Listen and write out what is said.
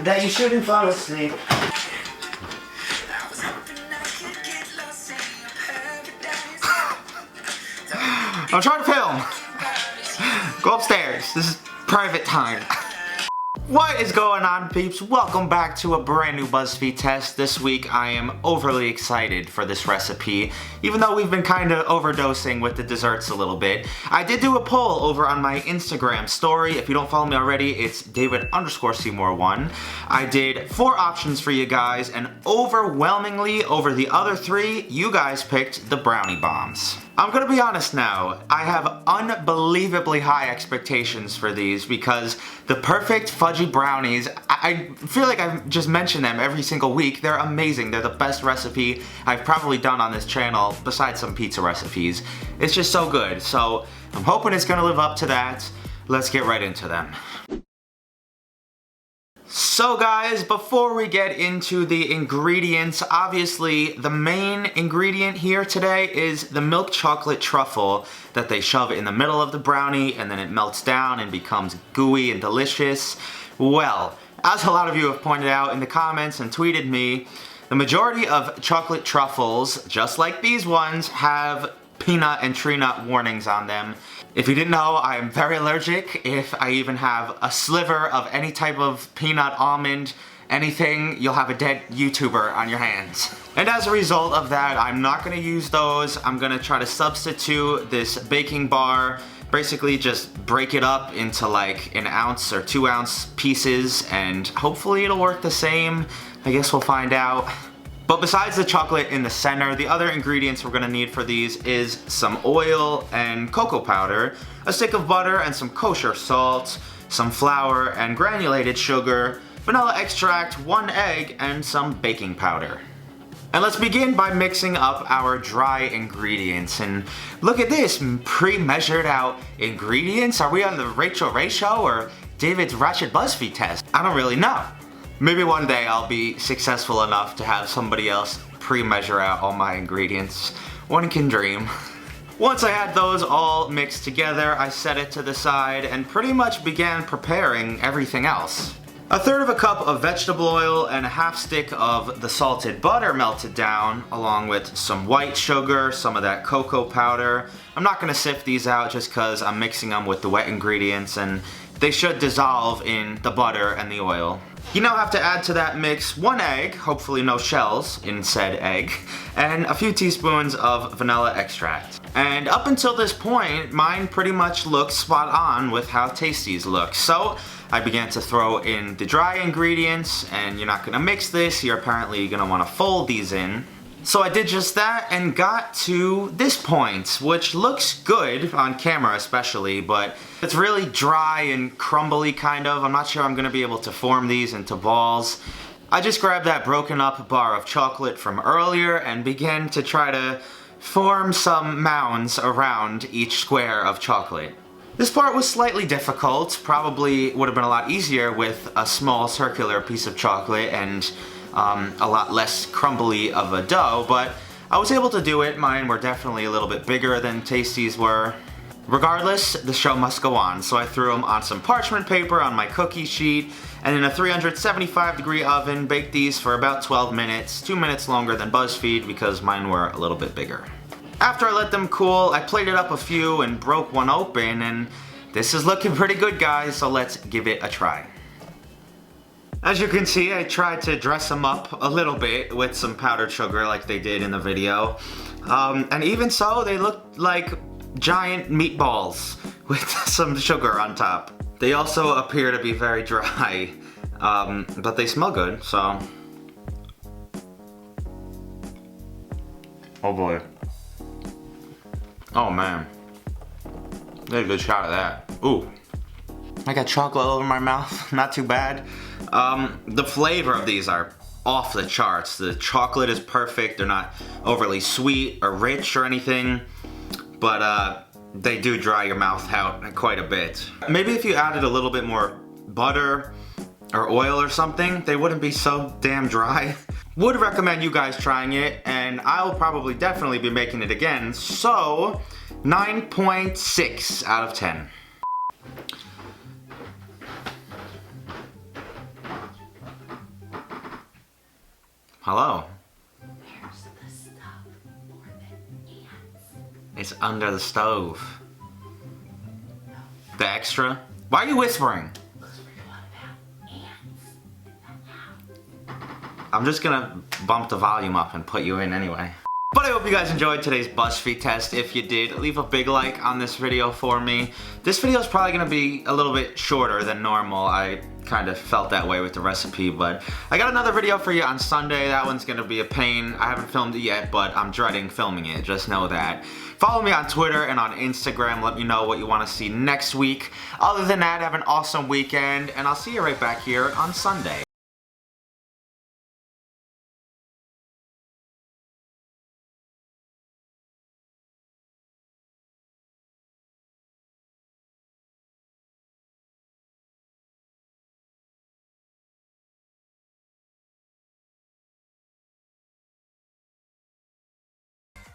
that you shouldn't fall asleep. I'm trying to film. Go upstairs. This is private time. What is going on, peeps? Welcome back to a brand new Buzzfeed test. This week I am overly excited for this recipe, even though we've been kind of overdosing with the desserts a little bit. I did do a poll over on my Instagram story. If you don't follow me already, it's David_Seymour1. I did 4 options for you guys, and overwhelmingly over the other 3, you guys picked the brownie bombs. I'm gonna be honest now, I have unbelievably high expectations for these because the perfect fudgy brownies, I feel like I've just mentioned them every single week. They're amazing. They're the best recipe I've probably done on this channel, besides some pizza recipes. It's just so good, so I'm hoping it's gonna live up to that. Let's get right into them. So guys, before we get into the ingredients, obviously the main ingredient here today is the milk chocolate truffle that they shove in the middle of the brownie and then it melts down and becomes gooey and delicious. Well, as a lot of you have pointed out in the comments and tweeted me, the majority of chocolate truffles, just like these ones, have peanut and tree nut warnings on them. If you didn't know, I am very allergic. If I even have a sliver of any type of peanut, almond, anything, you'll have a dead YouTuber on your hands. And as a result of that, I'm not gonna use those. I'm gonna try to substitute this baking bar, basically just break it up into like 1 ounce or 2 ounce pieces, and hopefully it'll work the same. I guess we'll find out. But besides the chocolate in the center, the other ingredients we're gonna need for these is some oil and cocoa powder, a stick of butter and some kosher salt, some flour and granulated sugar, vanilla extract, 1 egg, and some baking powder. And let's begin by mixing up our dry ingredients. And look at this, pre-measured out ingredients. Are we on the Rachel Ray show or David's Ratchet Buzzfeed test? I don't really know. Maybe one day I'll be successful enough to have somebody else pre-measure out all my ingredients. One can dream. Once I had those all mixed together, I set it to the side and pretty much began preparing everything else. 1/3 cup of vegetable oil and a 1/2 stick of the salted butter melted down, along with some white sugar, some of that cocoa powder. I'm not gonna sift these out just cause I'm mixing them with the wet ingredients and they should dissolve in the butter and the oil. You now have to add to that mix 1 egg, hopefully no shells in said egg, and a few teaspoons of vanilla extract. And up until this point, mine pretty much looked spot on with how Tasty's look. So I began to throw in the dry ingredients, and you're not gonna mix this, you're apparently gonna wanna fold these in. So I did just that and got to this point, which looks good on camera especially, but it's really dry and crumbly kind of. I'm not sure I'm gonna be able to form these into balls. I just grabbed that broken up bar of chocolate from earlier and began to try to form some mounds around each square of chocolate. This part was slightly difficult, probably would have been a lot easier with a small circular piece of chocolate and a lot less crumbly of a dough, but I was able to do it. Mine were definitely a little bit bigger than Tasty's were. Regardless, the show must go on, so I threw them on some parchment paper on my cookie sheet, and in a 375-degree oven, baked these for about 12 minutes, 2 minutes longer than Buzzfeed because mine were a little bit bigger. After I let them cool, I plated up a few and broke one open, and this is looking pretty good, guys, so let's give it a try. As you can see, I tried to dress them up a little bit with some powdered sugar like they did in the video. And even so, they looked like giant meatballs with some sugar on top. They also appear to be very dry, but they smell good, so. Oh boy. Oh man. Did a good shot of that. Ooh. I got chocolate all over my mouth, not too bad. The flavor of these are off the charts. The chocolate is perfect, they're not overly sweet or rich or anything, but they do dry your mouth out quite a bit. Maybe if you added a little bit more butter or oil or something, they wouldn't be so damn dry. Would recommend you guys trying it, and I'll probably definitely be making it again, so 9.6 out of 10. Hello? Where's the stuff for the ants? It's under the stove. The extra? Why are you whispering? Because we want to have ants in the house. I'm just gonna bump the volume up and put you in anyway. But I hope you guys enjoyed today's Buzzfeed test. If you did, leave a big like on this video for me. This video is probably gonna be a little bit shorter than normal. I kind of felt that way with the recipe, but I got another video for you on Sunday. That one's gonna be a pain. I haven't filmed it yet, but I'm dreading filming it, just know that. Follow me on Twitter and on Instagram. Let me know what you want to see next week. Other than that, have an awesome weekend, and I'll see you right back here on Sunday.